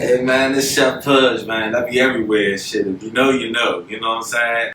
Hey man, this Chef Pudge, man. That be everywhere and shit. If you know, you know. You know what I'm saying?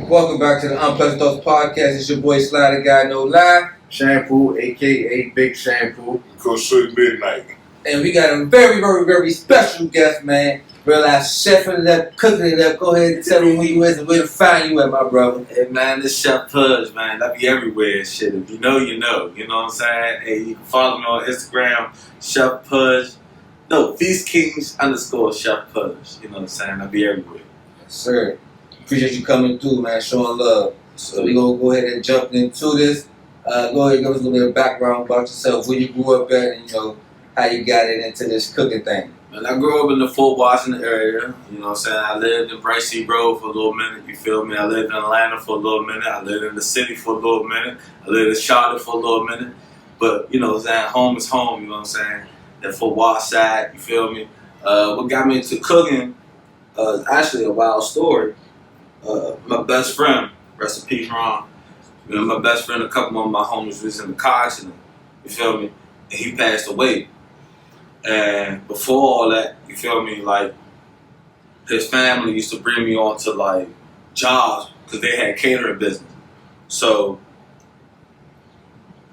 Welcome back to the Unpleasant Thoughts Podcast. It's your boy Slider Guy No Lie. Shampoo, aka Big Shampoo. Coach Sweet Midnight. And we got a very, very, very special guest, man. Real life chefing it up, cooking it up. Go ahead and tell them who you is and where to find you at, my brother. Hey man, this Chef Pudge, man. That be everywhere and shit. If you know, you know. You know what I'm saying? Hey, you can follow me on Instagram, Chef Pudge. No, Feast Kings _ Chef Pudge. You know what I'm saying? That be everywhere. Yes, sir. Appreciate you coming through, man, showing love. So we're going to go ahead and jump into this. Go ahead and give us a little bit of background about yourself, where you grew up at, and, you know, how you got it into this cooking thing. Man, I grew up in the Fort Washington area. You know what I'm saying? I lived in Bright Sea Road for a little minute. You feel me? I lived in Atlanta for a little minute. I lived in the city for a little minute. I lived in Charlotte for a little minute. But, you know what I'm saying? Home is home, you know what I'm saying? That Fort Wash side, you feel me? What got me into cooking is actually a wild story. My best friend, rest in peace, Ron. You know, my best friend, a couple of my homies was in the car accident. You feel me? And he passed away. And before all that, you feel me? Like, his family used to bring me on to like jobs because they had catering business. So,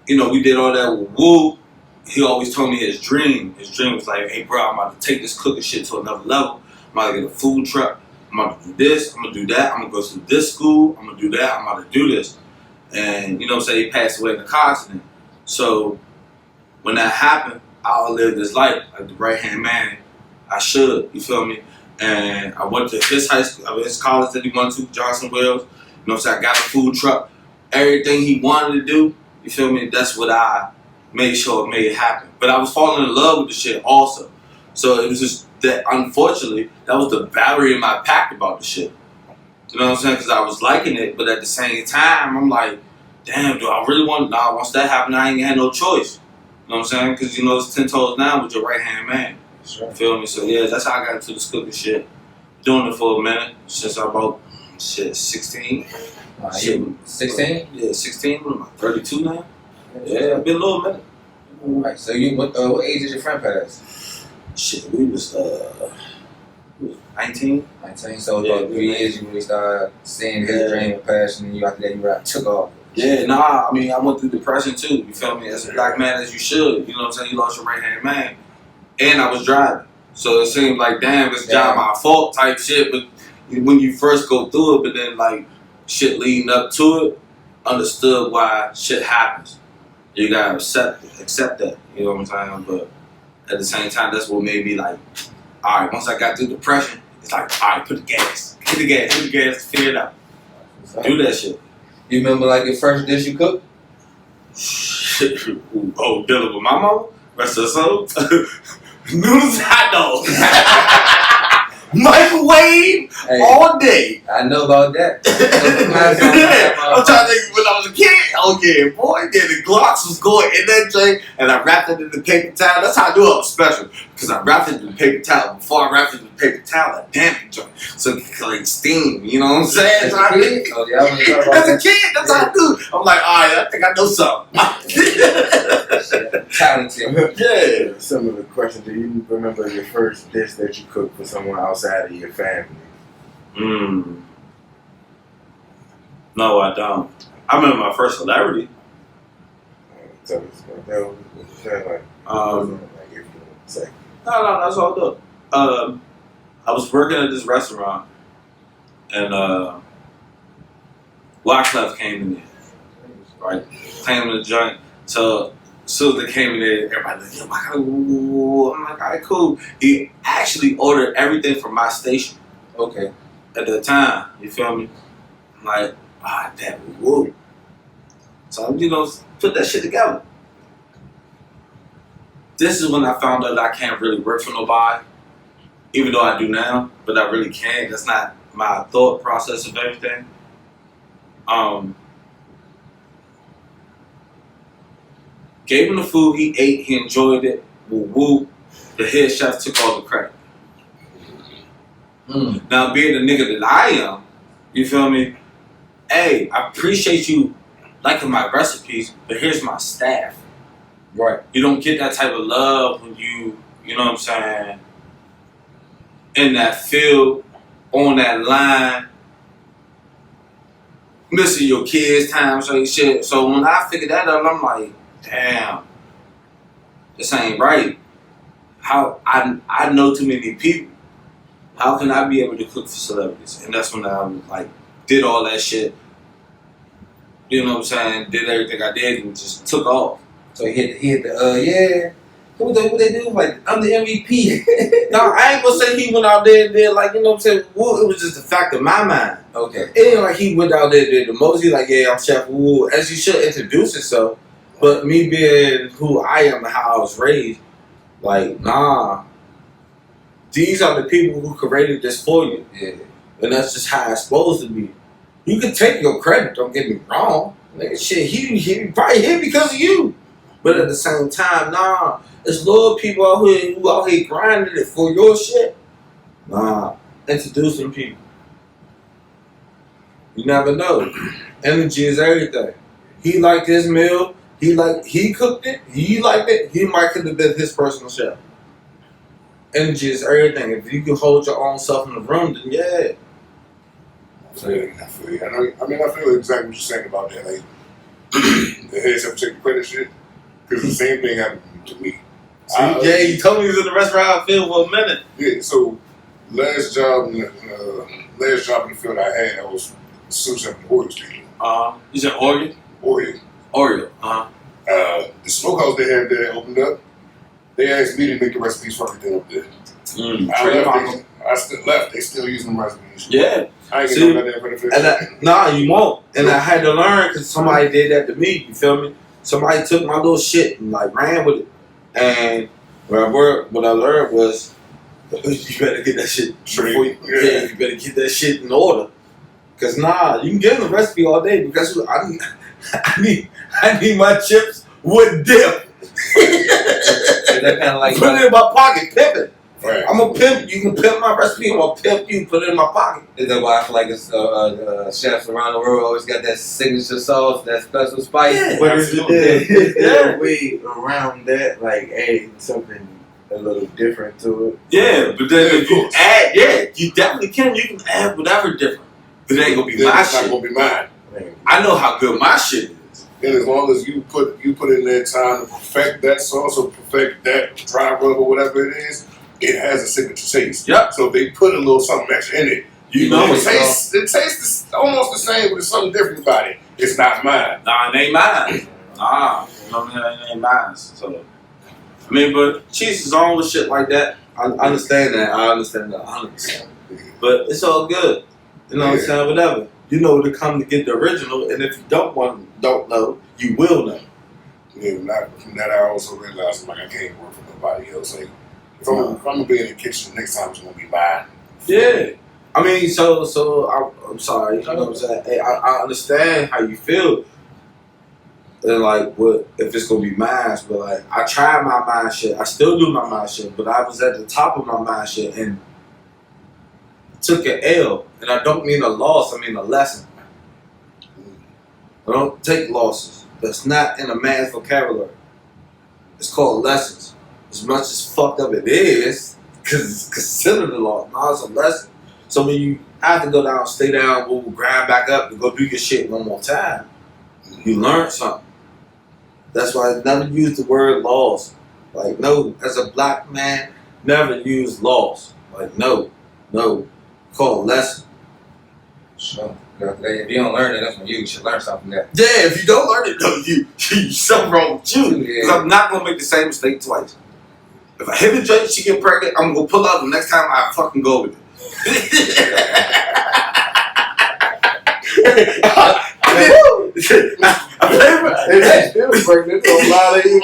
you know, we did all that with Woo. He always told me his dream. His dream was like, hey, bro, I'm about to take this cooking shit to another level. I'm about to get a food truck. I'm about to do this, I'm going to do that, I'm going to go to this school, I'm going to do that, I'm about to do this. And, you know what I'm saying, he passed away in a car accident. So, when that happened, I outlived his life, like the right-hand man. I should, you feel me? And I went to his high school, his college that he went to, Johnson Wells. You know what I'm saying, I got a food truck. Everything he wanted to do, you feel me, that's what I made sure it made happen. But I was falling in love with the shit also. So, it was just that, unfortunately, that was the battery in my pack about the shit. You know what I'm saying? Because I was liking it, but at the same time, I'm like, damn, do I really want? Nah, once that happened, I ain't had no choice. You know what I'm saying? Because you know it's 10 toes down with your right hand man. Sure. Feel me? So yeah, that's how I got into this cooking shit. Doing it for a minute since I about 16. Shit, 16? Yeah, 16. What am I? 32 now? Yeah, been a little minute. Right. So you, what age did your friend pass? Shit, we was 19. 19. So about 3 years you really started seeing his dream and passion, and you after that you took off. Yeah, nah, I mean, I went through depression too, you feel me? As a black man, as you should, you know what I'm saying? You lost your right-hand man. And I was driving. So it seemed like, damn, it's job my fault type shit, but when you first go through it, but then like shit leading up to it, understood why shit happens. You gotta accept that, you know what I'm saying? But at the same time, that's what made me like, all right, once I got through depression, it's like, all right, put the gas, hit the gas, figure it out. Do that shit. You remember like your first dish you cooked? Oh, dealing with my mama? Rest of the soul? Noodles, hot dogs. Microwave all day. I know about that. I'm trying to think when I was a kid. Oh yeah, boy, yeah, the Glocks was going in that tray, and I wrapped it in the paper towel. That's how I knew I was special, because I wrapped it in the paper towel. Before I wrapped it in the paper towel, I damped the joint so it could like steam. You know what I'm saying? As a kid? Oh, yeah, as a kid, that's how I do. I'm like, all right, I think I know something. Talented. Yeah. Similar question: do you remember your first dish that you cooked for someone outside of your family? No, I don't. I remember my first celebrity. Tell us about that. What you said, like, No, that's all good. I was working at this restaurant, and Wyclef came in there, right? Came in the joint. So as soon as they came in there, everybody was like, yo, I'm like, all right, cool. He actually ordered everything from my station. Okay. At the time, you feel me? I'm like, damn, woo. So, you know, put that shit together. This is when I found out that I can't really work for nobody, even though I do now, but I really can't. That's not my thought process of everything. Gave him the food, he ate, he enjoyed it, woo woo. the head chef took all the credit. Mm. Now, being the nigga that I am, you feel me? Hey, I appreciate you liking my recipes, but here's my staff. Right. You don't get that type of love when you know what I'm saying, in that field, on that line, missing your kids' time, so shit. So when I figured that out, I'm like, damn, this ain't right. How I know too many people. How can I be able to cook for celebrities? And that's when I like did all that shit. You know what I'm saying? Did everything I did and just took off. So he hit the yeah. What they do? Like, I'm the MVP. No, I ain't gonna say he went out there and did like, you know what I'm saying? Well, it was just a fact of my mind. Okay. It ain't like he went out there and did the most. He like, yeah, I'm Chef Wu. As you should introduce yourself. But me being who I am and how I was raised, like, nah. These are the people who created this for you. Yeah. And that's just how it's supposed to be. You can take your credit, don't get me wrong. Like, shit, he probably hit because of you. But at the same time, nah. There's little people out here who out here grinding it for your shit. Nah. Introduce them people. You never know. Energy is everything. He liked his meal. He cooked it. He liked it. He might could have been his personal chef. Energy is everything. If you can hold your own self in the room, then yeah. I feel you. I feel exactly what you're saying about that. Like, the head chef take credit shit. Because the same thing happened to me. Yeah, you told me he was in the restaurant field for a minute. Yeah, so last job in the field I had, I was sous chef in the Oreo Studio. You said Oreo? Oreo. The smokehouse they had there opened up. They asked me to make the recipes for everything up there. I still left. They still using the recipes. Yeah. I ain't getting no goddamn benefit. Nah, you won't. And I had to learn because somebody did that to me. You feel me? Somebody took my little shit and like ran with it. And what I learned was, you better get that shit straight. You better get that shit in order. Cause nah, you can give them the recipe all day because I need my chips with dip. That kind of like put it in my pocket, pimp it. Right. I'm a pimp. You can pimp my recipe. I'm gonna pimp you. Put it in my pocket. Is that why I feel like it's, chefs around the world always got that signature sauce, that special spice? Yeah. But is Absolutely. there a way around that, like adding something a little different to it? Yeah, but then if you add, you definitely can. You can add whatever different. But it ain't gonna be my It's not shit. gonna be mine. I know how good my shit is. And as long as you put in that time to perfect that sauce or perfect that dry rub or whatever it is, it has a signature taste. Yep. So if they put a little something extra in it, You know it tastes almost the same, but there's something different about it. It's not mine. Nah, it ain't mine. Nah, you know what I mean? It ain't mine. So, I mean, but cheese is on with shit like that. I understand that. I understand that 100%. But it's all good. You know what I'm saying? Whatever. You know to come to get the original, and if you don't know, you will know. Yeah, from that I also realized like I can't work for nobody else. Like if I'm gonna be in the kitchen next time, it's gonna be mine. Yeah. I mean, so I'm sorry. You know what I'm saying? Hey, I understand how you feel. And like, what if it's gonna be mine? But like, I tried my mind shit. I still do my mind shit. But I was at the top of my mind shit and took an L. And I don't mean a loss. I mean a lesson. I don't take losses. That's not in a man's vocabulary. It's called lessons. As much as fucked up it is, because it's considered a loss. Now it's a lesson. So when you have to go down, stay down, we'll grind back up to go do your shit one more time, you learn something. That's why I never use the word loss. Like, no, as a black man, never use loss. Like, no. Call it lesson. Sure. If you don't learn it, that's when you should learn something there. Yeah, if you don't learn it, though, you something wrong with you. Because I'm not going to make the same mistake twice. If I hit the joint, she get pregnant, I'm going to pull out the next time I fucking go with it. It's still pregnant, so a lot of you.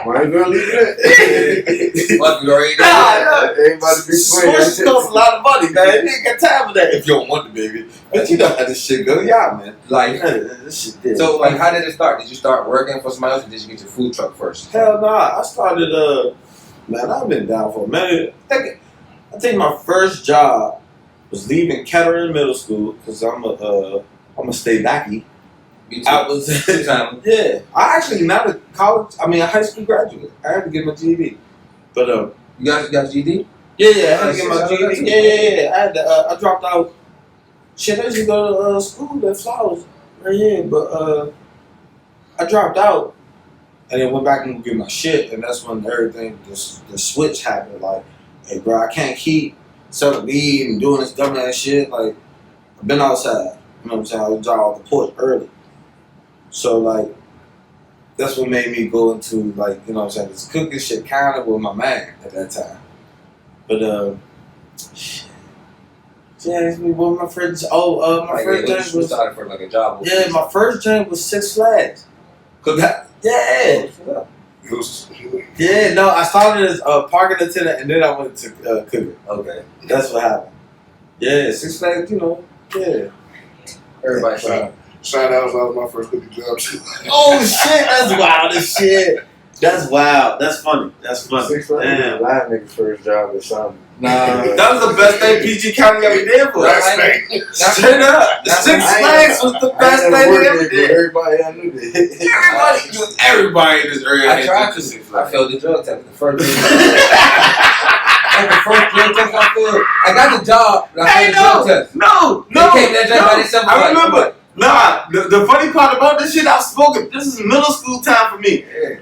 When I ain't gonna leave it. What, you already Nah, Ain't about to be swinging. Switch costs a lot of money, man. You ain't got time for that if you don't want the baby. But you know how this shit go, yeah, man. Like, This shit did. so, like, how did it start? Did you start working for somebody else, or did you get your food truck first? Hell nah. I started, man, I've been down for a minute. I think my first job was leaving Kettering Middle School because I'm a stay backy. Me too. I was, yeah. I actually not a college. I mean, a high school graduate. I had to get my GED, but You got GD? yeah, I had to get my GED. Yeah. I had to. I dropped out. Shit, I used to go to school at Flowers right here, but I dropped out and then went back and get my shit, and that's when everything the switch happened. Like, hey, bro, I can't keep selling weed and doing this dumbass shit. Like, I've been outside. You know what I'm saying? I was out off the porch early. So, like, that's what made me go into, like, you know what I'm saying, this cooking shit kind of with my man at that time. But, shit. She asked me what my first, my first joint was, started for like a job. yeah, my first joint was Six Flags. Cookout? Yeah. It was, Yeah, no, I started as a parking attendant and then I went to cooking. Okay. That's what happened. Yeah, Six Flags, you know, yeah. Everybody shot. Shout out, that was my first cookie job. Oh shit, that's wild as shit. That's wild. That's funny. That's funny. 6 Flags was a live nigga's first job or something. Nah. That was the best thing PG County ever did for us. Straight up. The Six Flags was the best thing they ever did. Everybody I knew did. Everybody in this area I had tried to to. Six I Flags. failed the drug test. The first like the first drug test I failed. I got the job, but I Hey, failed the drug test. no. They came to that job by themselves. I remember. Nah, the funny part about this shit, I've spoken. This is middle school time for me. Yeah.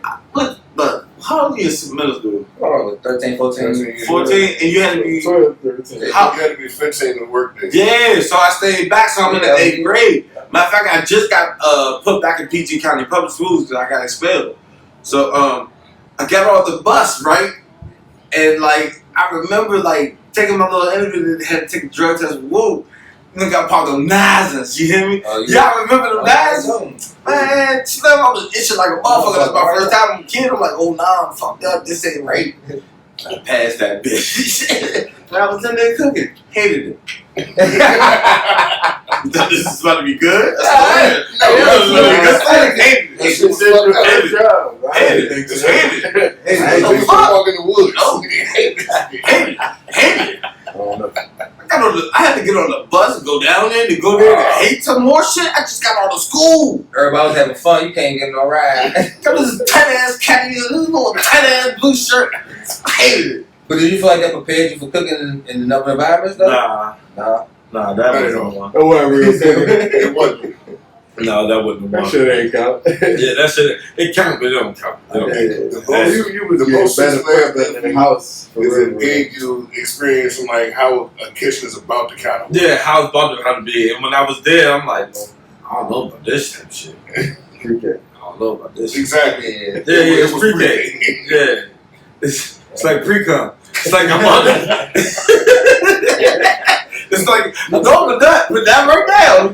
But how old are you in middle school? Oh, 13, 14. 14, and you had to be. 12, 13. You had to be 15 to work there. Yeah, so I stayed back, so I'm in the 8th grade. Matter of fact, I just got put back in PG County Public Schools because I got expelled. So I got off the bus, right? And like I remember like taking my little interview and had to take a drug test. Whoa. Nigga got popped on Nazans, you hear me? Y'all remember the Nazans? Man, Slim, I was itching like a motherfucker. That's my first time I'm a kid. I'm like, oh nah, I'm fucked up. This ain't right. I passed that bitch. I was in there cooking. Hated it. You thought this is about to be good? That's Hated it. That shit said your first job. Hated it. Just hated it. Hey, the they used to fuck? walk in the woods. No. Hated it. Hated it. I don't know. I had to get on the bus and go down there to go there and hate some more shit. I just got out of school. Everybody was having fun. You can't get no ride. Got this tight ass caddy, this little tight ass blue shirt. I hated it. But did you feel like that prepared you for cooking in another environments though? Nah, that Not at wasn't all. the one. That wasn't real simple. It wasn't. No, that wasn't the That one. shit ain't count. Yeah, that shit. It counts, but it don't count. It don't Hey, count. the most, You was the getting most better Six Flags prepped in the house. For is real, it for real. gave you experience from like how a kitchen is about to kind of work. Yeah, how it's about to be. And when I was there, I'm like, I don't know about this type of shit. Pre-K. I don't know about this shit. Exactly. Yeah. Yeah, it's was pre-K. Yeah. It's like pre-cum. It's like I'm on it. It's like, don't put that right now.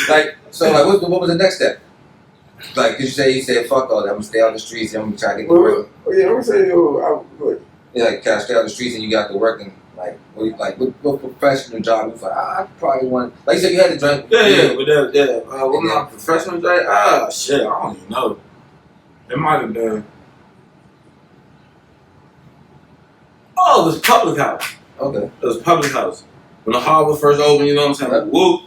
Like, so like, what was the next step? Like, cause you said, fuck all that. I'm gonna stay on the streets and I'm gonna try to get to work. Yeah, I'm saying, yo, Yeah, like, can I stay on the streets and you got to work and what professional job? You thought, I probably want. Like you said, you had to drink. Yeah, but what my professional day? Shit, I don't even know. It might have been. Oh, it was public house. Okay. It was public house. When the harbor first opened, you know what I'm saying? Like, whoop.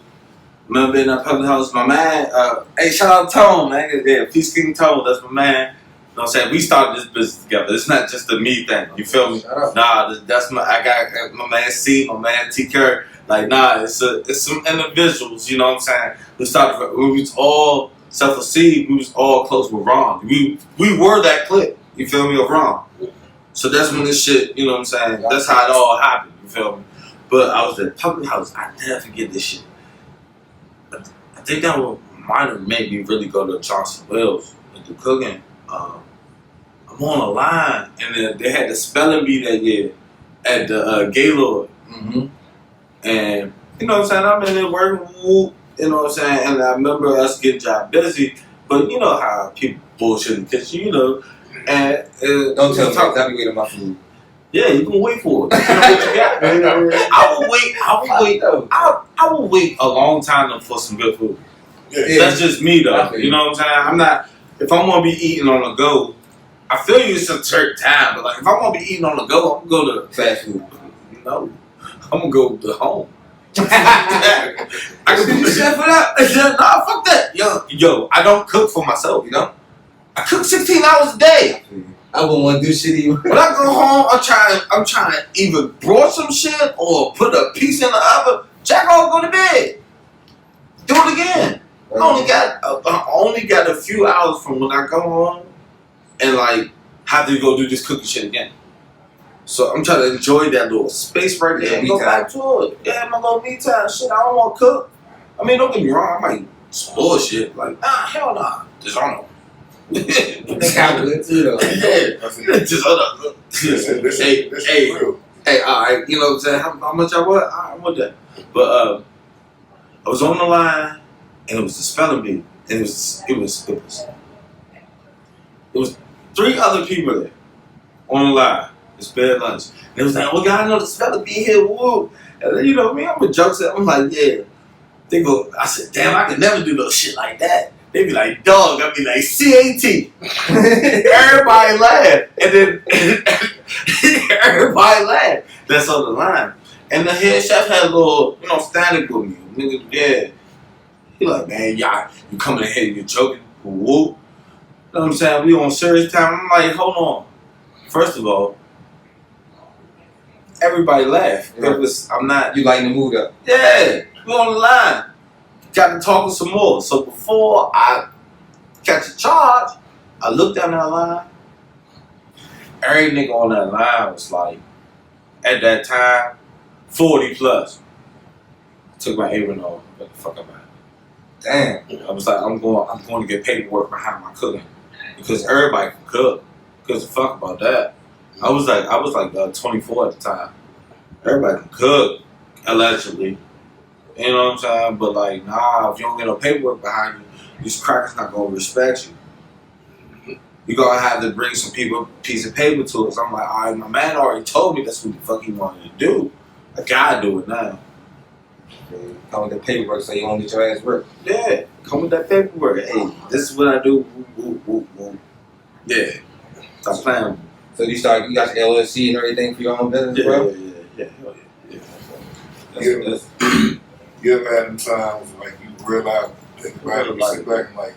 Remember being in that public house, my man, hey, shout out to Tone, man. Yeah, Peace King Tone, that's my man. You know what I'm saying? We started this business together. It's not just a me thing. You feel me? Shut up. Nah, that's I got my man C, my man T Curry. Like, nah, it's some individuals, you know what I'm saying? We was all, except for C, we was all close with Ron. We were that clique, you feel me, of Ron. So that's when this shit, you know what I'm saying? That's how it all happened, you feel me? But I was at public house, I never forget this shit. I think that might have made me really go to Johnson Wells and do cooking. I'm on a line, and then they had the spelling bee that year at the Gaylord. Mm-hmm. And, you know what I'm saying, I'm in there working, You know what I'm saying? And I remember us getting job busy, but you know how people bullshit in the kitchen, you know. And Don't tell me, I'll be waiting on my food. yeah, you can wait for it. You know what you got. I will wait a long time for some good food. Yeah. That's just me though. You know what I'm saying? I'm not. If I'm gonna be eating on the go, I feel you it's a certain time, but like if I'm gonna be eating on the go, I'm gonna go to Fast food. no. I'm gonna go to home. I can put the chef it up. Nah, fuck that. Yo, I don't cook for myself, you know? I cook 16 hours a day. I wouldn't want to do shit even. When I go home, I'm trying to either broil some shit or put a piece in the oven. Jack off, go to bed. Do it again. I only got a few hours from when I go home and like have to go do this cooking shit again. So I'm trying to enjoy that little space right there and go back to it. Yeah, my little me time shit. I don't want to cook. I mean, don't get me wrong. I might spoil shit. Like, hell nah. Just on them. That's how good too, though. Just hold up. Hey, all right. You know what I'm saying? How much I want? I want that. But I was on the line, and it was the spelling bee, and it was 3 other people there on the line. It's bad lunch. And it was like, oh, God, I know the spelling bee here, woo. And then, you know me, I'm a joke. I'm like, yeah. They go, I said, damn, I could never do no shit like that. They be like, dog. I be like, CAT. Everybody laugh. And then everybody laugh. That's on the line. And the head chef had a little, static with me. Nigga, yeah. He like, man, y'all, you coming in here, you joking, woo. You know what I'm saying? We on serious time. I'm like, hold on. First of all, everybody laugh. I'm not. You lighten the mood up. Yeah, we on the line. Got to talking some more. So before I catch a charge, I looked down that line. Every nigga on that line was like, at that time, 40 plus. Took my apron off. What the fuck am I? Damn. I was like, I'm going to get paperwork behind my cooking because everybody can cook. Because fuck about that. I was like 24 at the time. Everybody can cook, allegedly. You know what I'm saying? But like, nah, if you don't get no paperwork behind you, these crackers not gonna respect you. You gonna have to bring some piece of paper to us. I'm like, all right, my man already told me that's what the fuck he wanted to do. I gotta do it now. Come with the paperwork so you won't get your ass work. Yeah, come with that paperwork. Hey, this is what I do. Woo, woo, woo. Yeah. Stop playing with me. So you got your LLC and everything for your own business, bro? Yeah. You ever had them times like you realize, think about it, you sit back and like,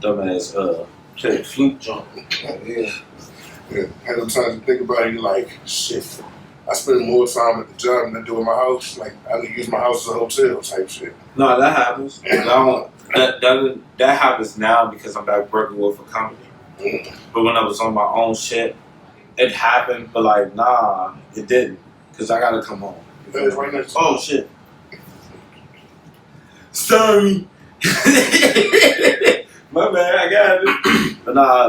dumbass play flute jump. yeah. Had them times you think about it, you're like, shit. I spend more time at the job than I do in my house. Like I can use my house as a hotel type shit. No, that happens. That happens now because I'm back working with a company. But when I was on my own shit, it happened. But like, nah, it didn't. Cause I gotta come home. That is right next to Oh shit. Sorry. My bad. I got it. But nah.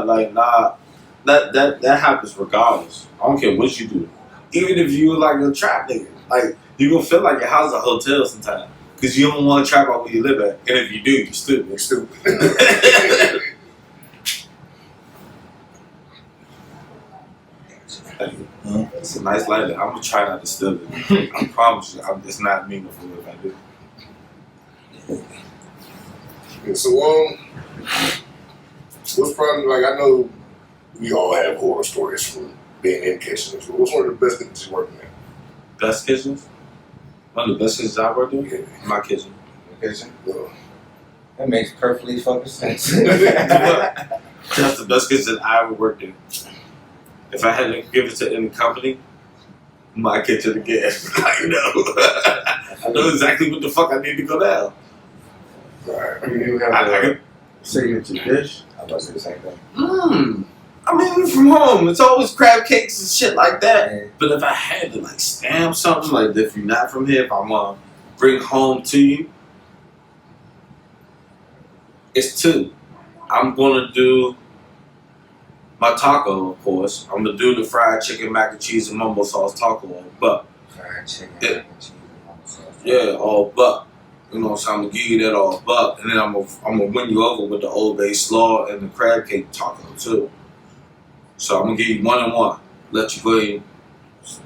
That happens regardless. I don't care what you do. Even if you like a trap nigga, like you gonna feel like your house is a hotel sometimes. Cause you don't want to trap out where you live at. And if you do, you're stupid. You're stupid. It's a nice lighter. I'm gonna try not to steal it. I promise you, it's not meaningful if I do. Yeah, so what's probably like I know we all have horror stories from being in kitchens. But what's one of the best things you're working at? Best kitchens? One of the best kitchens I worked in? Yeah. My kitchen. Kitchen? Yeah. That makes perfectly fucking sense. That's the best kitchen I ever worked in. If I had to give it to any company, my kitchen again. I know exactly what the fuck I need to go down. Right. I mean, you have a signature dish. I was about to say the same thing. I mean, from home, it's always crab cakes and shit like that. Yeah. But if I had to like stamp something, like if you're not from here, if I'm gonna bring home to you, it's 2. I'm gonna do my taco, of course. I'm gonna do the fried chicken, mac and cheese, and mumbo sauce taco. But Fried chicken, It- mac and cheese, and mumbo sauce. Yeah, all buck. You know what I'm saying? I'm gonna give you that all buck, and then I'm gonna win you over with the Old Bay slaw and the crab cake taco too. So I'm gonna give you 1 and 1. Let you go ahead and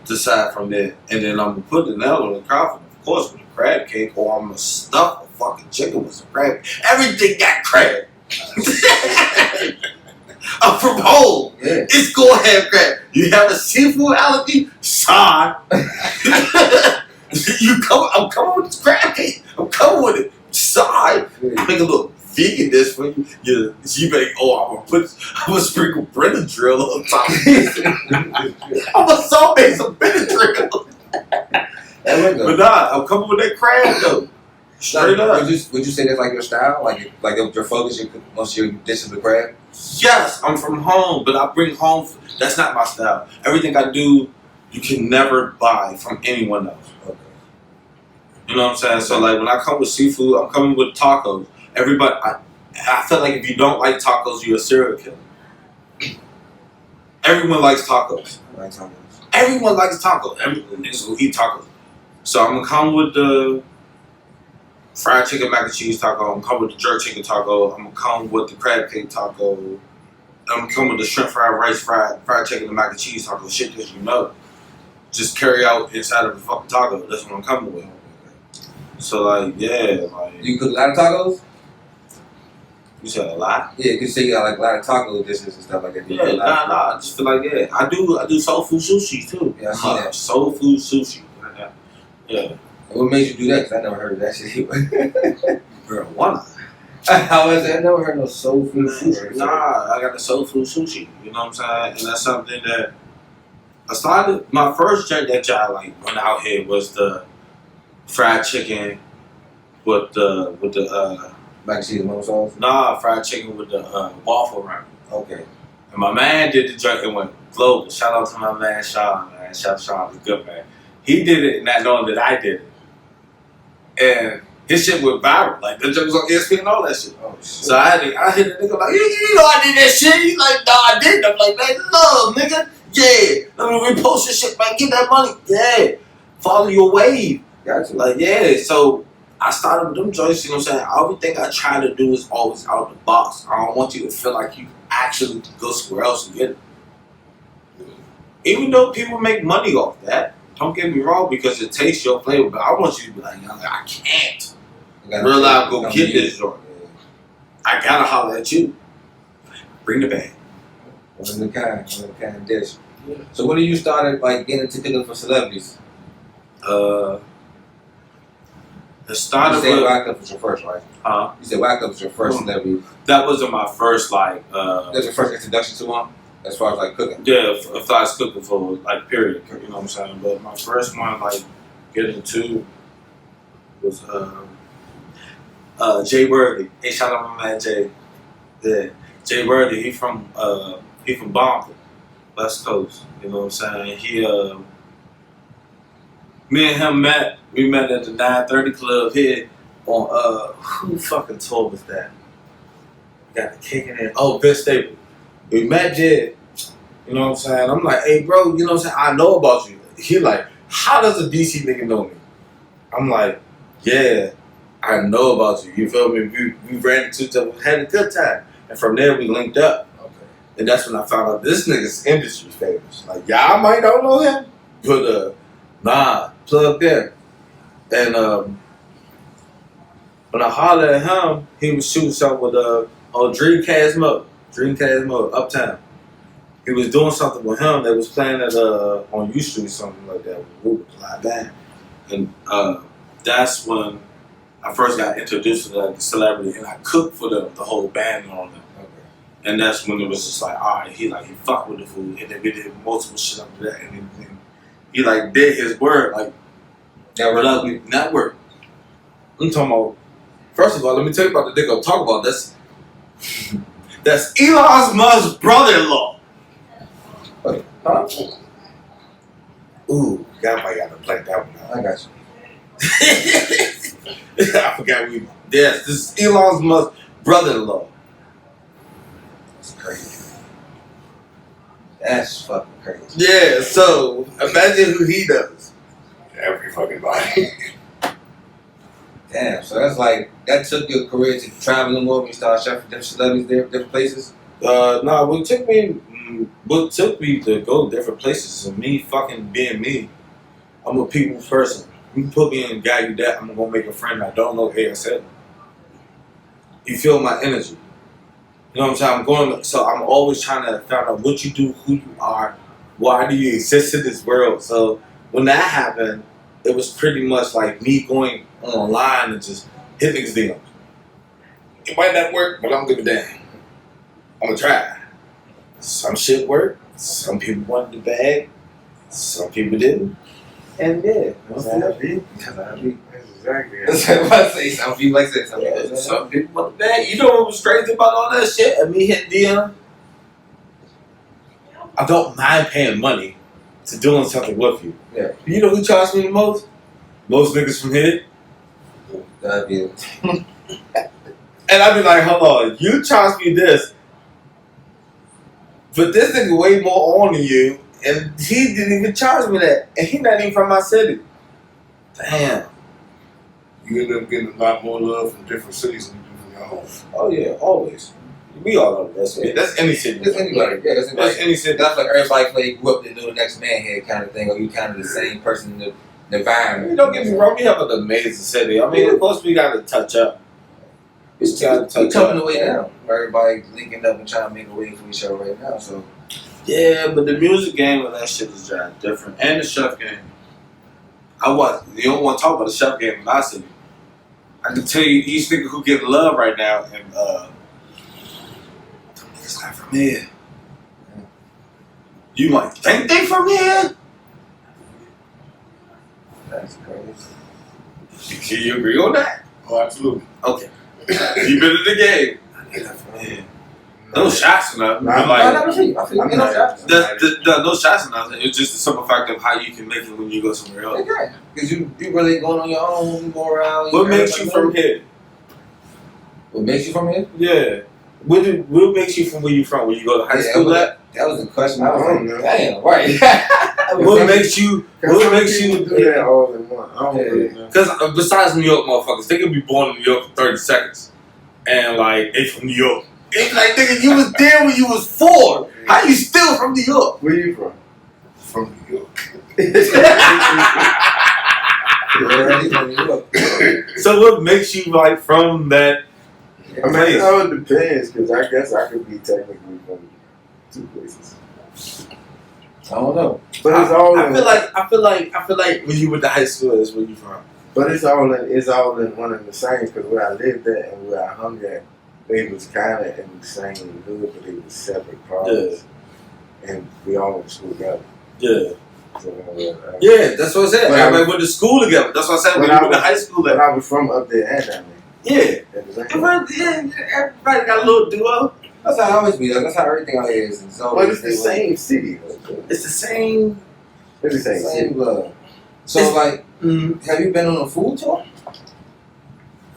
decide from there, and then I'm gonna put the nail on the coffin, of course, with the crab cake, or I'm gonna stuff a fucking chicken with some crab. Everything got crab. I'm from home. Yeah. It's go ahead crab. You have a seafood allergy? Son. I'm coming with this crab cake. I'm coming with it. Son. Make a little vegan dish for you. You better, I'm gonna sprinkle Benadryl on top of this. I'm gonna saute some Benadryl. But nah, I'm coming with that crab though. Straight up. Would you say that's like your style? Like your focus, most of your dishes with crab? Yes, I'm from home, but I bring home. That's not my style. Everything I do, you can never buy from anyone else. Okay. You know what I'm saying? So like when I come with seafood, I'm coming with tacos. Everybody, I feel like if you don't like tacos, you're a serial killer. Everyone likes tacos. I like tacos. Everyone likes tacos. Everyone niggas will eat tacos. So I'm gonna come with the fried chicken mac and cheese taco. I'm gonna come with the jerk chicken taco. I'm gonna come with the crab cake taco. I'm gonna come with the shrimp fried rice, fried chicken and mac and cheese taco. Shit that you know. Just carry out inside of the fucking taco. That's what I'm coming with. So like, yeah, like You cook a lot of tacos? you said a lot. Yeah, you say you got like a lot of taco dishes and stuff like that. Yeah, nah. I just feel like I do soul food sushi too. Yeah, I see that. Soul food sushi. Yeah. What made you do that? Cause I never heard of that shit. Girl, why How was it? I never heard no soul food sushi. Nah, I got the soul food sushi. You know what I'm saying? And that's something that I started. My first joint that y'all like went out here was the fried chicken with the Mac and cheese and lemon sauce? fried chicken with the waffle round. Okay. And my man did the joint and went global. Shout out to my man Sean, man. Shout out to Sean, he's good man. He did it not knowing that I did it. And his shit went viral. Like the joke was on ESPN and all that shit. Oh shit. So I hit the nigga like, you know I did that shit. He's like, no, I didn't. I'm like, man, no, nigga. Yeah. Let me repost your shit, man. Get that money. Yeah. Follow your wave. Gotcha. Like, yeah. So I started with them joints, you know what I'm saying? Everything I try to do is always out of the box. I don't want you to feel like you actually can go somewhere else and get it. Even though people make money off that, don't get me wrong, because it tastes your flavor, but I want you to be like, I can't. Realize go get this joint. I gotta holler at you. Bring the bag. One of the kind dish. Yeah. So when did you started like getting into cooking for celebrities? It started You said with Wyclef was your first, right? You said Wyclef was your first celebrity. That wasn't my first like That's your first introduction to him? As far as like cooking? Yeah, if I was cooking for like period, you know what I'm saying? But my first one like getting to was Jay Worthy. Hey, shout out my man Jay. Yeah. Jay Worthy, he from Bompton, West Coast. You know what I'm saying? He me and him met. We met at the 930 Club here on who fucking tour was that? Got the kicking in. Oh, Vince Staples. We met Jed. You know what I'm saying? I'm like, hey bro, you know what I'm saying? I know about you. He like, how does a DC nigga know me? I'm like, yeah, I know about you. You feel me? We ran into each other, had a good time. And from there we linked up. Okay. And that's when I found out this nigga's industry famous. Like, y'all might don't know him, but nah, plugged in. And when I hollered at him, he was shooting something with on Dreamcast Mode, Uptown. He was doing something with him. They was playing at on U Street, something like that. With Clyde Band. And that's when I first got introduced to like the celebrity, and I cooked for the whole band and all that. Okay. And that's when it was just like, all right, he fucked with the food, and then we did multiple shit after that, and then he like did his word, like network. I'm talking about. First of all, let me tell you about the nigga I'm talking about. That's Elon Musk's brother-in-law. Huh? Ooh, I gotta play that one out. I got you. I forgot yes, this is Elon Musk's brother-in-law. That's crazy. That's fucking crazy. Yeah, so imagine who he does. Every fucking body. Damn, so that's like, that took your career to traveling more when you started chefing different celebrities, different places? No, what took me to go to different places is me fucking being me. I'm a people's person. You put me in guy you that, I'm gonna make a friend I don't know ASL. You feel my energy. You know what I'm saying? So I'm always trying to find out what you do, who you are, why do you exist in this world. So when that happened, it was pretty much like me going online and just hitting niggas DMs. It might not work, but I'm gonna damn. I'm gonna try. Some shit worked. Some people wanted the bag. Some people didn't. And yeah, That's how I be. That's how I be. That's exactly how That's what I say. Some people like that. Some people like that. some people want the bag. You know what was crazy about all that shit? And me hitting DM? I don't mind paying money to doing something with you. Yeah. You know who charged me the most? Most niggas from here. That'd be And I'd be like, hold on, you charged me this, but this nigga way more on than you, and he didn't even charge me that, and he not even from my city. Damn. You end up getting a lot more love from different cities than you do from your home. Oh yeah, always. We all know that's Yeah. That's any city. That's anybody. Yeah, that's anybody. That's any city. That's like everybody play grew up to do the next man here kind of thing, or you kind of the same person in the environment. You don't get me wrong, we have an amazing city. I mean, of course we got to touch up. It's coming the way down. Everybody linking up and trying to make a way for each other right now. So Yeah, but the music game and that shit is different. And the chef game. You don't want to talk about the chef game in my city. I can tell you each nigga who getting love right now, and them niggas not from here. You might think they from here? that's crazy. Can you agree on that? Oh, absolutely. Okay. You been in the game. They not from here. No shots or nothing. Nah, but like, I feel you. I feel you. I'm You know, not- no shots or nothing. It's just the simple fact of how you can make it when you go somewhere else. okay. Because you really going on your own, you go around. What makes you from here? What makes you from here? Yeah. What makes you from where you from? Where you go to high Yeah, school at? That was the question. I I was don't like, know. damn, right. What makes you? Cause What makes some you? people do that all in one. I don't really know. Because besides New York motherfuckers, they can be born in New York for 30 seconds, and like they from New York. It's like nigga, you was there when you was 4. How you still from New York? Where you from? From New York. So what makes you like from that? I mean, it all depends, because I guess I could be technically from 2 places. I don't know. But it's all I in, feel like when you went to high school, that's where you from. but it's all in one and the same, because where I lived at and where I hung at, they was kind of in the same hood, but they was separate parts. And we all went to school together. Yeah. So, Yeah, that's what I said. But Everybody went to school together. That's what I said. When But you I went to was- high school, but like, I was from up there and down yeah. there. At the same time. Everybody got a little duo. That's how it always be. That's how everything out here is. It's But always it's the same city. It's the same. It's the same city. Same love. So, It's- like, have you been on a food tour?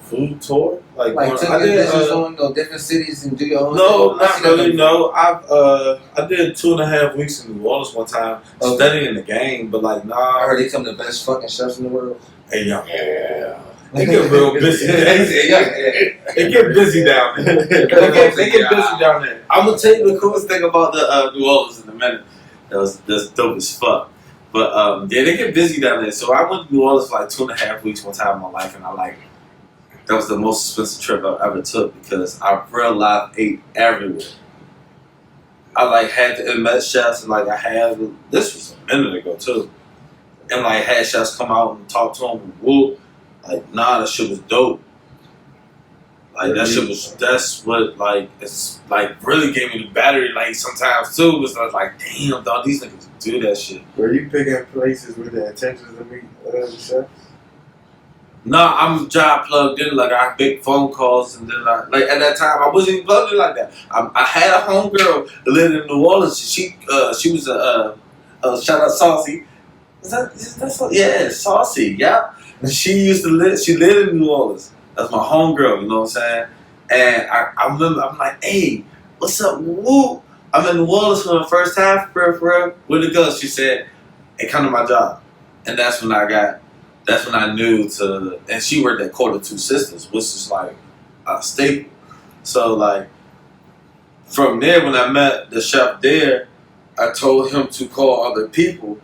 Food tour? Like, when took I your did, business on different cities and do your own no, thing? I not see that really. on- No, I did 2.5 weeks in New Orleans one time, Okay. studying the game, but like, I nah. heard they some of the best fucking chefs in the world. Hey, young. Yeah. They get real busy. They get busy down there. They get busy down there. I'm gonna tell you the coolest thing about the New Orleans in a minute. That's dope as fuck. But yeah, they get busy down there. So I went to New Orleans for like 2.5 weeks one time in my life, and that was the most expensive trip I ever took because I real life ate everywhere. I had to met chefs, and this was a minute ago too, and had chefs come out and talk to them and whoop. That shit was dope. That's what it's really gave me the battery sometimes too. It's damn dog, these niggas do that shit. Were you picking places with the intentions to meet the chefs? Nah, I'm job plugged in. I had big phone calls, and then at that time I wasn't even plugged in like that. I had a homegirl that lived in New Orleans. She was a shout out Saucy. Yeah, Saucy. Yeah. And she lived in New Orleans. That's my homegirl, you know what I'm saying? And I remember, I'm like, hey, what's up, woo? I'm in New Orleans for the first time, for real. Where'd it go? She said, hey, come to my job. And that's when I got that's when I knew to. And she worked at Quarter Two Sisters, which is like a staple. So like from there, when I met the chef there, I told him to call other people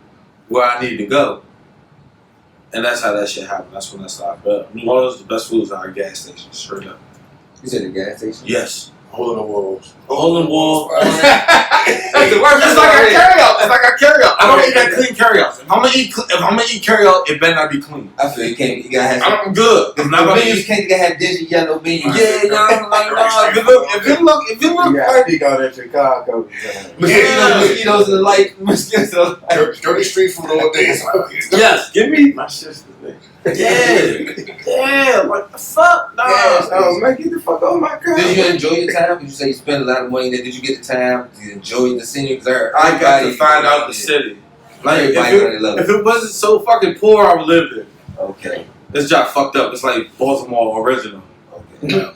where I need to go. And that's how that shit happened. That's when I started. But New Orleans, the best food is our gas station, straight up. You said the gas station? Yes. Hole in the walls. Hole in the wall. That's the worst. It's like a carry-out. It's like a carry-out. I don't eat that clean carry-outs. If I'm gonna eat carry-out, it better not be clean. I feel you can't. You gotta have. I'm good. The I'm not gonna menus eat. can't. You gotta have dingy yellow menus. Yeah, nah, like nah. If it look You got to like pick out that Chicago. Mosquitoes in the light. Mosquitoes. Dirty street food all day. yes, give me. My sister. Yeah, like the fuck, nah. Yes, man, get the fuck on my car. Did you enjoy your time? Did you say you spent a lot of money there? Did you get the time to enjoy the scenery? I got to find out the city. Like if if it wasn't so fucking poor, I would live there. Okay. This job fucked up. It's like Baltimore original. Okay.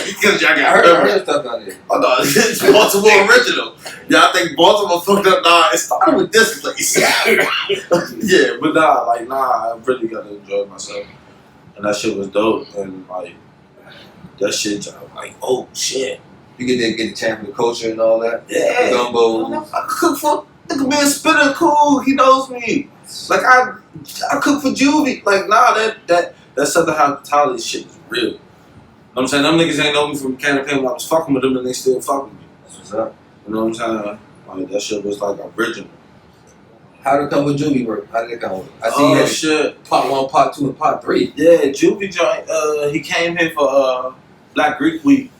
Because y'all I got heard stuff down there. Oh no, it's Baltimore original. Y'all think Baltimore fucked up? Nah, it started with this place. Yeah, but I really got to enjoy myself. And that shit was dope. And like, that shit, like, oh shit. You get the chance for the culture and all that. Yeah. The gumbo. I cook for, nigga, man, Spinner cool. He knows me. Like, I cook for Juvie. Like, nah, that Southern hospitality shit is real. You know what I'm saying? Them niggas ain't know me from Canada when I was fucking with them, and they still fucking with me. That's what's up. You know what I'm saying? Like, that shit was like original. How did it come with Juvie work? How did it come? I see Oh, you had shit. part 1, part 2, and part 3. Yeah, Juvie joint, he came here for Black Greek Week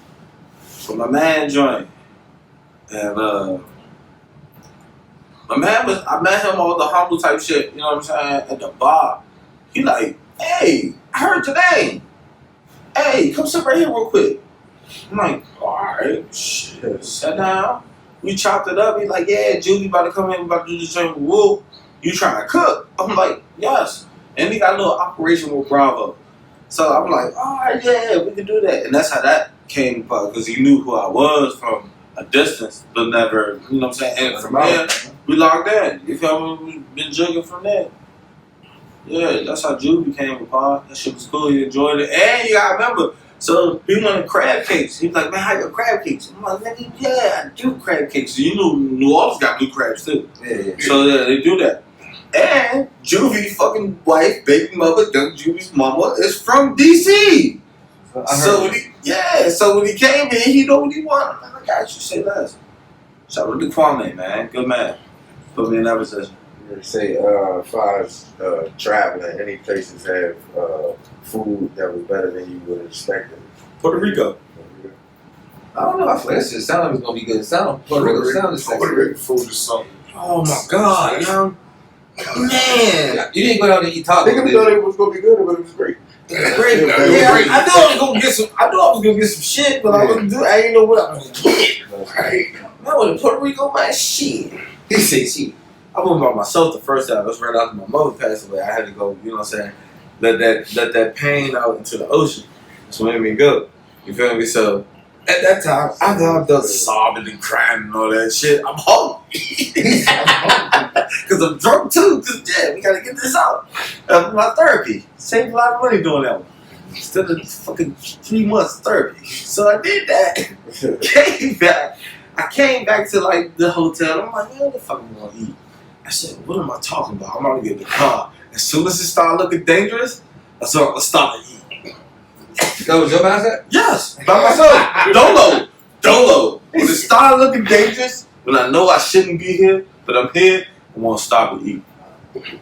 for my man joint. And my man I met him on the humble type shit, you know what I'm saying, at the bar. He like, hey, I heard your name. Hey, come sit right here real quick. I'm like, alright, shit, sit down. We chopped it up. He like, yeah, Juvie about to come in, we about to do this joint with Woo. You trying to cook? I'm like, yes. And he got a little operation with Bravo. So I'm like, alright, yeah, we can do that. And that's how that came about, because he knew who I was from a distance, but never, you know what I'm saying? And from there, we locked in. You feel me? We've been jugging from there. Yeah, that's how Juvie came apart. That shit was cool. He enjoyed it. And you gotta remember, so he wanted crab cakes. He was like, man, how your crab cakes? I'm like, nigga, yeah, I do crab cakes. So you know New Orleans got blue crabs too. Yeah. So yeah, they do that. And Juvie fucking wife, baby mother, Doug Juvie's mama is from DC. So when he came in, he know what he wanted. Man, I got you, say less. Shout out to Kwame, man. Good man. Put me in that position. Say, as far as traveling, any places have food that was better than you would have expected? Puerto Rico. I don't know. I feel like that shit sound like it's gonna be good. Puerto Rico sound sexy. Puerto Rican food is something. Oh my God, young man. You didn't go down to eat tacos. Niggas thought it was gonna be good, but it was great. Great. Yeah, I knew I was gonna get some. I knew I was gonna get some shit, but I wouldn't do. I ain't know what I was gonna get. Right. Man, with Puerto Rico, man, shit. He said shit. I went by myself the first time. It was right after my mother passed away. I had to go. You know what I'm saying? Let that pain out into the ocean. That's what made me go. You feel me? So at that time, I got done sobbing and crying and all that shit. I'm hungry. Because I'm drunk too. Because, yeah, we got to get this out of my therapy. Saved a lot of money doing that one. Instead of fucking 3 months therapy. So I did that. Came back. I came back to, like, the hotel. I'm like, man, what the fuck am I going to eat? I said, what am I talking about? I'm about to get in the car. As soon as it started looking dangerous, that's when I'm going to stop and eat. That was your mindset? Yes, by myself. Dolo. When it started looking dangerous, when I know I shouldn't be here, but I'm here, I'm gonna stop and eat.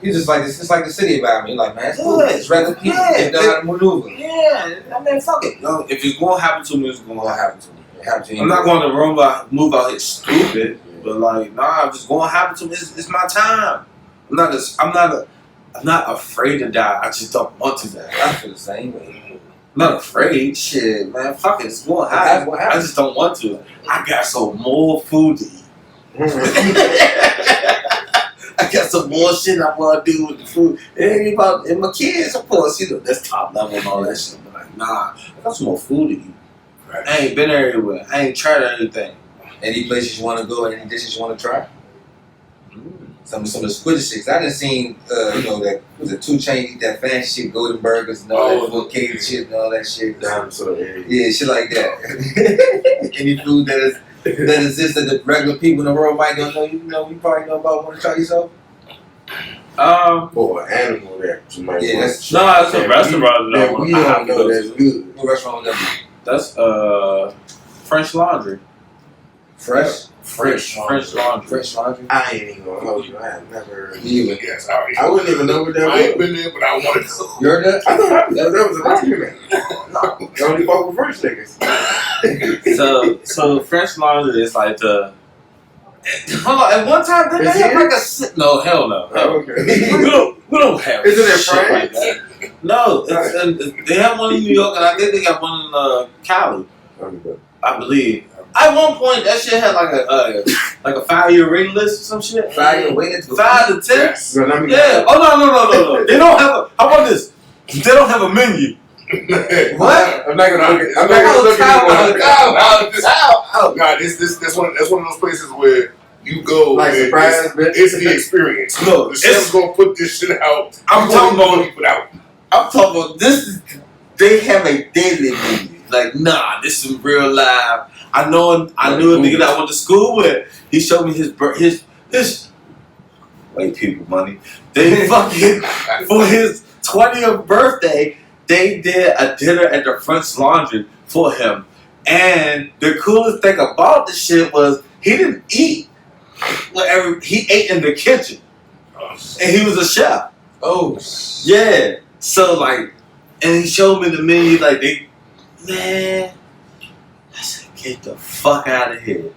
You just like it's just like the city environment. You're like, man, it's cool. Yeah, It's regular people. yeah, They know how to maneuver. Yeah, I mean, fuck it. Yo, if it's gonna happen to me, it's gonna happen to me. It happens to you. I'm not going to move out here stupid, but like, nah, if it's gonna happen to me, it's my time. I'm not afraid to die. I just don't want to die. I feel the same way. I'm not afraid. Shit, man, fuck it. It's gonna happen. What I happened? just don't want to. I got some more food to eat. I got some more shit I want to do with the food. It ain't about, and my kids, of course, you know, that's top level and all that shit. But like, nah, I got some more food to eat. Right. I ain't been everywhere. I ain't tried everything. Any places you want to go? Any dishes you want to try? some of the squidgy shit. I done seen, that was a 2 Chainz eat that fancy shit, golden burgers and all that 4K shit and all that shit. Dinosaur egg. Yeah, shit like that. Any food that exists that the regular people in the world might not know, you probably know about. Want to try yourself? Or an animal that you might Yeah, want. that's No, it's a restaurant that we don't know that's good. what restaurant was that? That's French Laundry. Fresh French Laundry. Fresh laundry. I ain't even gonna hold you. I have never heard of it. You Yes, I wouldn't even know what that I ain't was. been there, but I want to go. You heard that? I thought that was a restaurant. No, you only fuck with French niggas. So French Laundry is like the. Hold on. At one time, did Is they have it? like a? No, hell no. Oh, okay. We don't have. Is it in shit like France? that. No, they have one in New York, and I think they got one in Cali. I believe. At one point, that shit had like a 5-year rating list or some shit. 5 year waiting to 5 to 10. So let me Yeah. Oh no. They don't have a. How about this? They don't have a menu. What? I'm not gonna look at. I'm not Oh, gonna look at. Nah, that's one of those places where you go. Like and surprise, bitch. it's the experience. Look, the chef's gonna put this shit out. I'm talking about. Put out. I'm talking about this. They have a daily menu. Like, nah, this is real live. I knew a nigga that I went to school with. He showed me his white people money. They fucking for his 20th birthday, they did a dinner at the French Laundry for him. And the coolest thing about the shit was he didn't eat. He ate in the kitchen, and he was a chef. Oh, Yeah. So like, and he showed me the menu. Like man. I said, get the fuck out of here.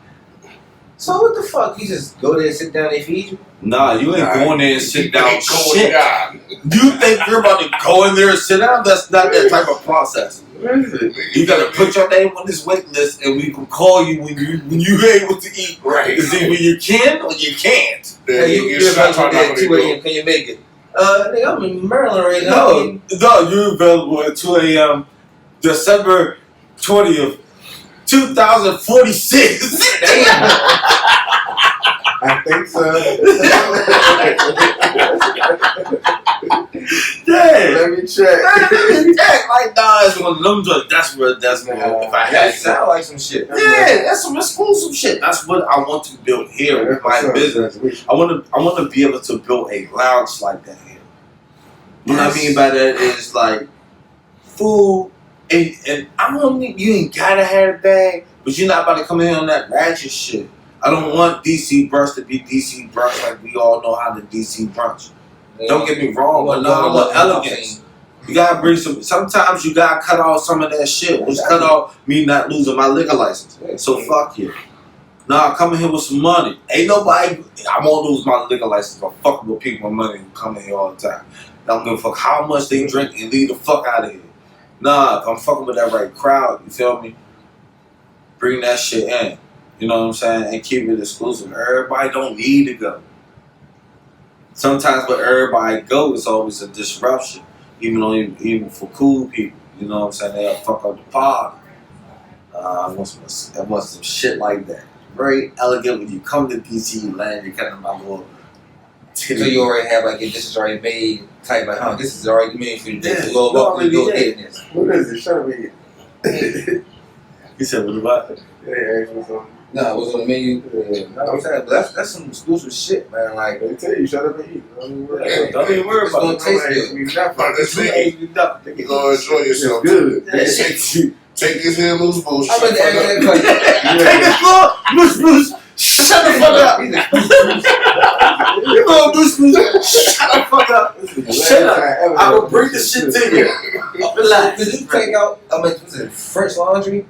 so what the fuck? You just go there and sit down and feed you? Nah, you ain't going there and sit down. Ain't going Shit. down. You think you're about to go in there and sit down? That's not that type of process. What is it? You gotta put your name on this wait list, and we can call you when you're able to eat. Right. It's either you can or you can't. Then Hey, you you get shot about on to 2 a.m. Can you make it? Nigga, I'm in Maryland right now. No, you're available at 2 a.m. December 20th, 2046. I think so. Yeah. Let me check. Like, nah, it's one of them joints. That's more. If I had That to. sound like some shit. Yeah, that's some exclusive shit. That's what I want to build here with my business. I want to be able to build a lounge like that here. What I mean by that is like food, and I don't mean you ain't gotta have a bag, but you're not about to come in on that ratchet shit. I don't want DC brunch to be DC brunch like we all know how to DC brunch. Don't get me wrong, but no, I want elegance. You gotta bring some. Sometimes you gotta cut off some of that shit, which cut off me not losing my liquor license. So fuck you. Nah, come in here with some money. Ain't nobody. I won't lose my liquor license for fucking with people with money who come in here all the time. I don't give a fuck how much they drink and leave the fuck out of here. Nah, if I'm fucking with that right crowd, you feel me? Bring that shit in. You know what I'm saying? And keep it exclusive. Everybody don't need to go. Sometimes when everybody go, it's always a disruption. Even for cool people. You know what I'm saying? They'll fuck up the party. I want some shit like that. Very elegant. When you come to DC, you land, you kind of my little So you already have like this is already made type like, this is already made for you. Yeah, Just go up and go get this. What is it? Show me. He said, what about it? They asked me something. No, it was on the menu. No, I'm saying, but that's some exclusive shit, man. Like, They tell you, shut up and eat. Don't even worry about it. Don't even worry it's about gonna it. taste Don't good. ask me nothing. That's it. You're You gonna enjoy yourself. It's good. Yeah. Take this here loose bullshit. I'm at the end of Take this floor, Moose. Shut the fuck up. You know, Moose. Shut the fuck up. Shut up. I will bring this shit to you. Relax. Could you take out, was it French Laundry?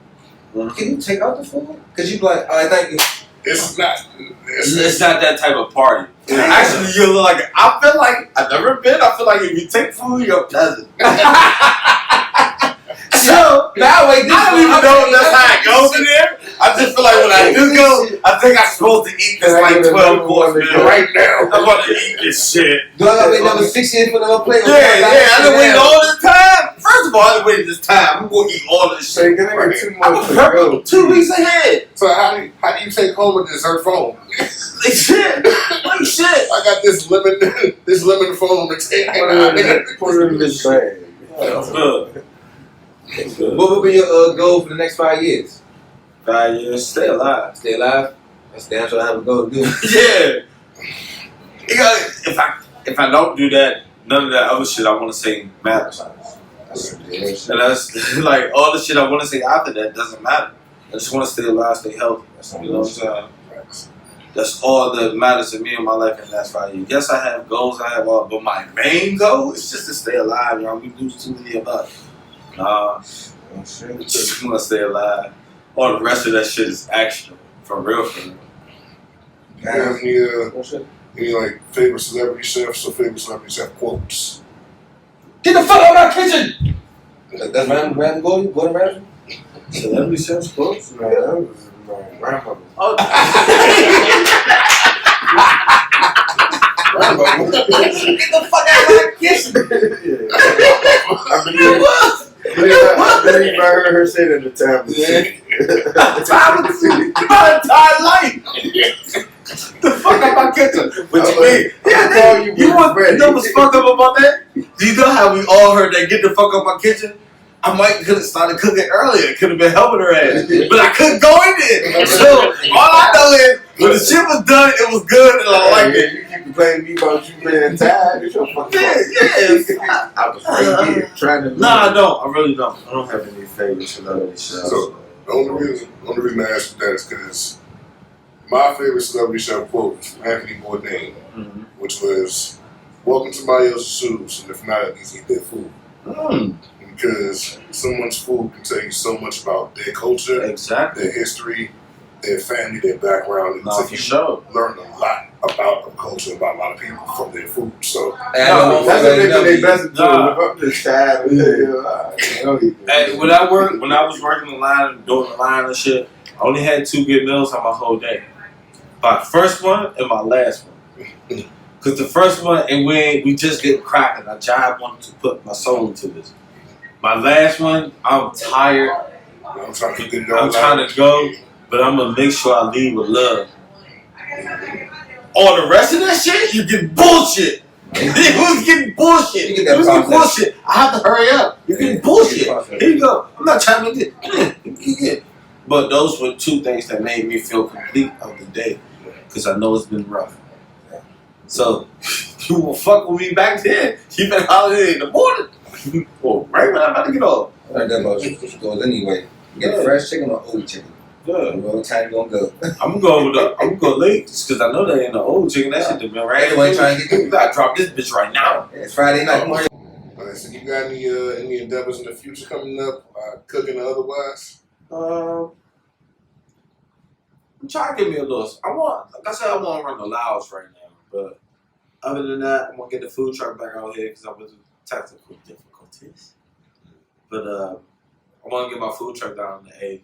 Can you take out the food? Because you be like, all right, thank you. It's not. It's not that type of party. Actually, you look like I feel like I've never been. I feel like if you take food, you're a peasant. So Now wait, this I don't even know if that's how it goes in there. I I just feel like when I do go, I think I'm supposed to eat this like 12-course meal right now. I'm about to eat this shit. Do I gotta wait another 6 years for them to play? Yeah, I done waited all this time. First of all, I done waited this time. I'm gonna eat all this So shit. you're gonna get 2 I'm months to prepared go. 2 weeks ahead. So how do you take home a dessert foam? Like shit. Like shit. I got this lemon foam to take. Put it in this bag. That's good. That's good. What would be your goal for the next 5 years? 5 years, stay alive. Stay alive? That's damn sure I have a goal to do. Yeah. You got if I don't do that, none of that other shit I want to say matters. And that's like all the shit I want to say after that doesn't matter. I just want to stay alive, stay healthy. You know what I'm saying? That's all that matters to me in my life in the last 5 years. Yes, I have goals, I have all, but my main goal is just to stay alive, y'all. We lose too many of us. Nah, just want to stay alive. All the rest of that shit is extra, for real, for real. You have any like favorite celebrity chefs or favorite celebrity chef quotes? Get the fuck out of my kitchen! That's random goal? You going random? Celebrity chefs quotes? Man, that was my grandmother. Oh. Get the fuck out of my kitchen! I believe I heard her say that in the tablet. My entire life! The fuck out my kitchen! What you mean? Yeah, you know what's fucked up about that? Do you know how we all heard that get the fuck out my kitchen? I might could have started cooking earlier. Could have been helping her ass, but I couldn't go in there. So all I know is when the shit was done, it was good and I liked it. You keep complaining to me about you being tired. It's your fucking Yeah. I was right here trying to. Nah, I don't. I really don't. I don't have any favorite celebrity chefs. So the only reason I asked you that is because my favorite celebrity chef quote was from Anthony Bourdain, which was, "Welcome to somebody else's shoes, and if not, at least eat their food." Because someone's food can tell you so much about their culture, Exactly. their history, their family, their background. No, for sure. Learn a lot about the culture, about a lot of people from their food. So That's what they do their best to do. Nah. If I'm just tired, Hey, when I was working the line, doing the line and shit, I only had 2 good meals on my whole day. My first one and my last one. Because the first one, and we just get cracking. I wanted to put my soul into this. My last one, I'm tired. I'm trying to go, but I'm going to make sure I leave with love. All the rest of that shit, you get bullshit. Who's getting bullshit? You get Who's getting bullshit? I have to hurry up. You're getting bullshit. Here you go. I'm not trying to get. But those were 2 things that made me feel complete of the day. Because I know it's been rough. So, you will fuck with me back then. You been hollering in the morning. Well, right when I'm about to get off. I don't know about goals anyway. You get fresh chicken or old chicken? Good. What time you gonna go? I'm gonna go late because I know that ain't the old chicken. That shit been right. Everyone trying to get You gotta drop this bitch right now. It's Friday night. Come on. Alright, so you got any endeavors in the future coming up, cooking or otherwise? I'm trying to give me a little. I want to run the Laos right now, but other than that, I'm gonna get the food truck back out here because I was technical difficulties. But I want to get my food truck down in the A.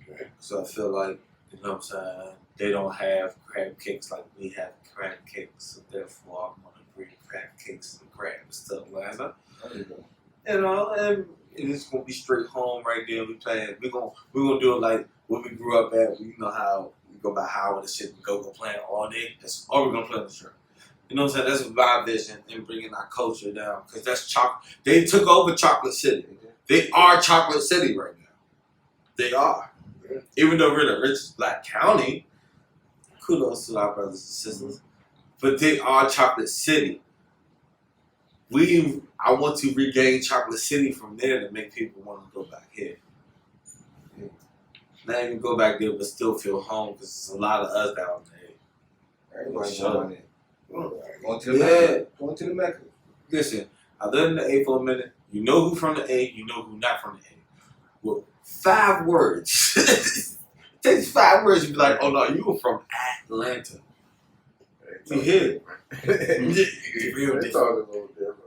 Okay. So I feel like, you know what I'm saying, they don't have crab cakes like we have crab cakes. So therefore, I'm going to bring crab cakes and crabs to Atlanta. You know, and it's going to be straight home right there. We're gonna do it like what we grew up at. You know how we go by Howard and shit and go playing all day. That's all we're going to play on the strip. You know what I'm saying? That's my vision in bringing our culture down. Because that's chocolate. They took over Chocolate City. They are Chocolate City right now. They are. Even though we're the richest black county, kudos to our brothers and sisters. But they are Chocolate City. I want to regain Chocolate City from there to make people want to go back here. Not even go back there, but still feel home because there's a lot of us down there. Everybody's Sure. going there. Going to the Mecca. Going to the Mecca. Listen, I lived in the A for a minute. You know who from the A, you know who not from the A. Well, 5 words. It takes 5 words to be like, oh no, you were from Atlanta. You hear it? Real It's different. all a little different.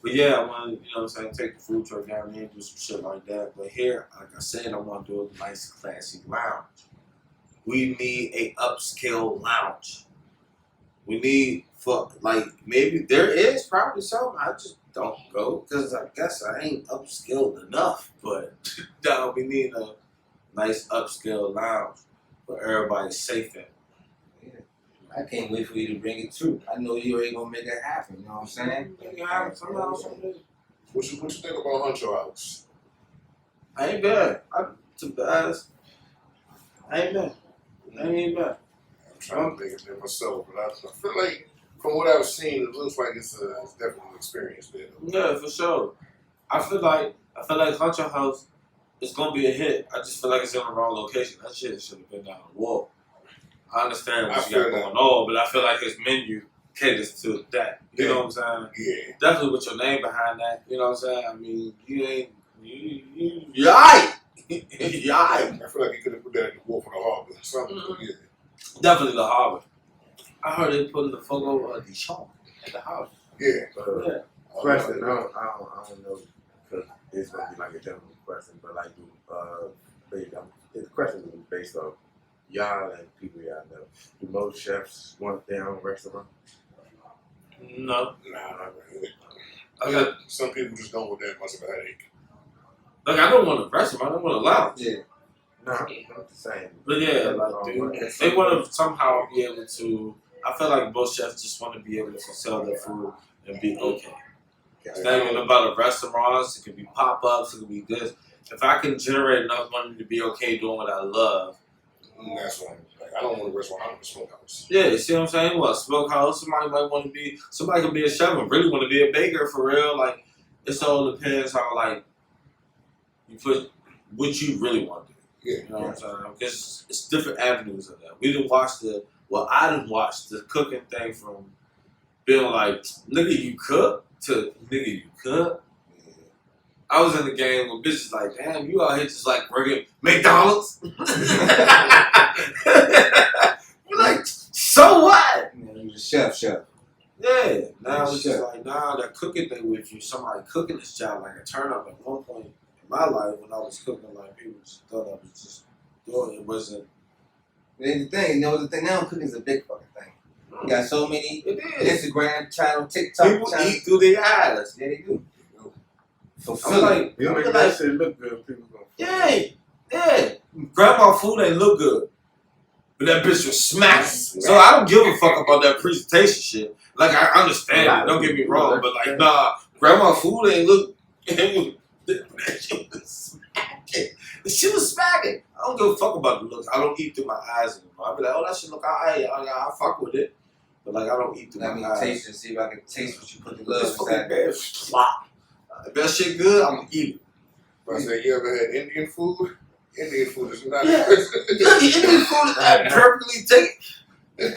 But yeah, I want to, you know what I'm saying, take the food truck down there and do some shit like that. But here, like I said, I want to do a nice, classy lounge. We need a upscale lounge. We need, maybe there is probably something. I just don't go because I guess I ain't upskilled enough. But no, we need a nice upscale lounge where everybody's safe in. I can't wait for you to bring it through. I know you already gonna make it happen. You know what I'm saying? Make it happen somehow, someday. What you think about Huncho House? I ain't bad. To be honest, I ain't bad. I'm trying to think of it myself, but I feel like from what I've seen, it looks like it's definitely an experience there. Yeah, for sure. I feel like Hunter House is gonna be a hit. I just feel like it's in the wrong location. That shit should have been down the wall. I understand what you got going on, but I feel like his menu caters to that. You know what I'm saying? Yeah. Definitely with your name behind that. You know what I'm saying? I mean, you're aight. You're aight. I feel like he could have put that in the Wolf of the Harbor or something. Mm-hmm. Yeah. Definitely the Harbor. I heard they put in the photo of the shop at the house. Yeah. Question, I don't know because it's gonna be like a general question, but like the question is based on y'all and people y'all know. Do most chefs want their own restaurant? No. Nah, not really. I got some people just don't want that much of a headache. like I don't want a restaurant. I don't want a lounge. Yeah. No, I'm just saying. But yeah, like they want to somehow be able to. I feel like most chefs just want to be able to sell their food and be okay. It's not even about a restaurant. It could be pop-ups. It could be this. If I can generate enough money to be okay doing what I love, That's what I don't want a restaurant. I want a smokehouse. yeah, you see what I'm saying? Well, a smokehouse. Somebody might want to be. Somebody can be a chef and really want to be a baker for real. Like it all depends how like you put what you really want to do. Yeah. You know what I'm saying? Because it's different avenues of that. We didn't watch I didn't watch the cooking thing from being like, nigga, you cook, to nigga, you cook. Yeah. I was in the game when bitches like, damn, you out here just like working McDonald's. You're like, so what? You the chef. Yeah. Now it's just like, nah, that cooking thing with you, somebody cooking this job like a turn up at one point in my life when I was cooking, like people just thought I was just doing it. Wasn't. And the thing, the thing now, cooking is a big fucking thing. You got so many Instagram channel, TikTok people channel. Eat through their eyes. Yeah, they do. I'm like, you make that shit look good, people gonna. Yeah. Grandma food ain't look good, but that bitch was smacking. So I don't give a fuck about that presentation shit. Like I understand it, don't get me wrong, but like nah, grandma food ain't look. That shit was smacking. The shit was smacking. I don't give a fuck about the looks. I don't eat through my eyes anymore. I be like, oh, that shit look alright. I fuck with it, but like I don't eat through my eyes. Taste and see if I can taste what you put the love It's fucking inside. bad. Flop. If that shit good, I'm gonna eat it. I say, you ever had Indian food? Indian food is not. Yeah. Indian food is perfectly taken.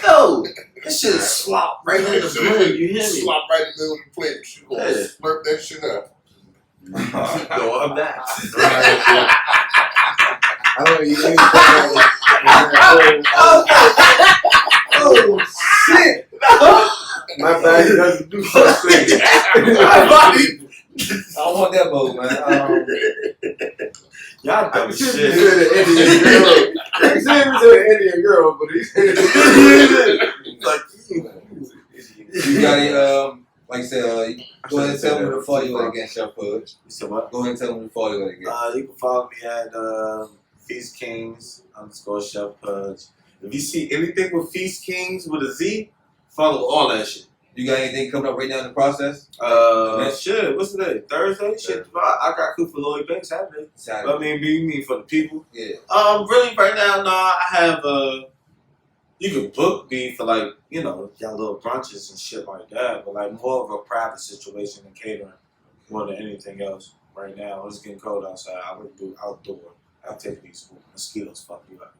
No, this shit is slop right in the middle. You hear me? Slop right in the middle of the plate. You gonna slurp that shit up. No, I'm not. I don't even Oh shit! my body doesn't do something. My body. I don't want that boat, man. Y'all I dumb can see shit. the Indian girl. I can see him as an Indian girl, but he's Like, You got it, like I said, go ahead and tell me where to follow you at again, Chef Pudge. you said what? Go ahead and tell me where to follow you at again. You can follow me at Feast Kings _Chef Pudge. If you see anything with Feast Kings with a Z, follow all that shit. You got anything coming up right now in the process? Shit, what's today? Thursday? Shit, I got cooked for Lloyd Banks Saturday. Saturday. I mean, you mean for the people? Yeah. Really, right now, I have you can book me for like, y'all little brunches and shit like that, but like more of a private situation than catering more than anything else right now. It's getting cold outside. I would do outdoor activities. Mosquitoes fuck you up.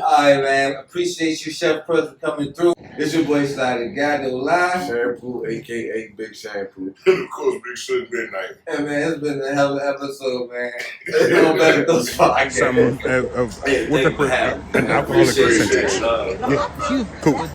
Alright, man. Appreciate you, Chef Pudge, for coming through. It's your boy Sly the Guy, no lie. Shampoo, aka Big Shampoo. Of course, Big Shit Midnight. Hey, man, it's been a hell of an episode, man. No better those podcasts. Some with Hey, an alcoholic appreciate percentage. it. Yeah, cool.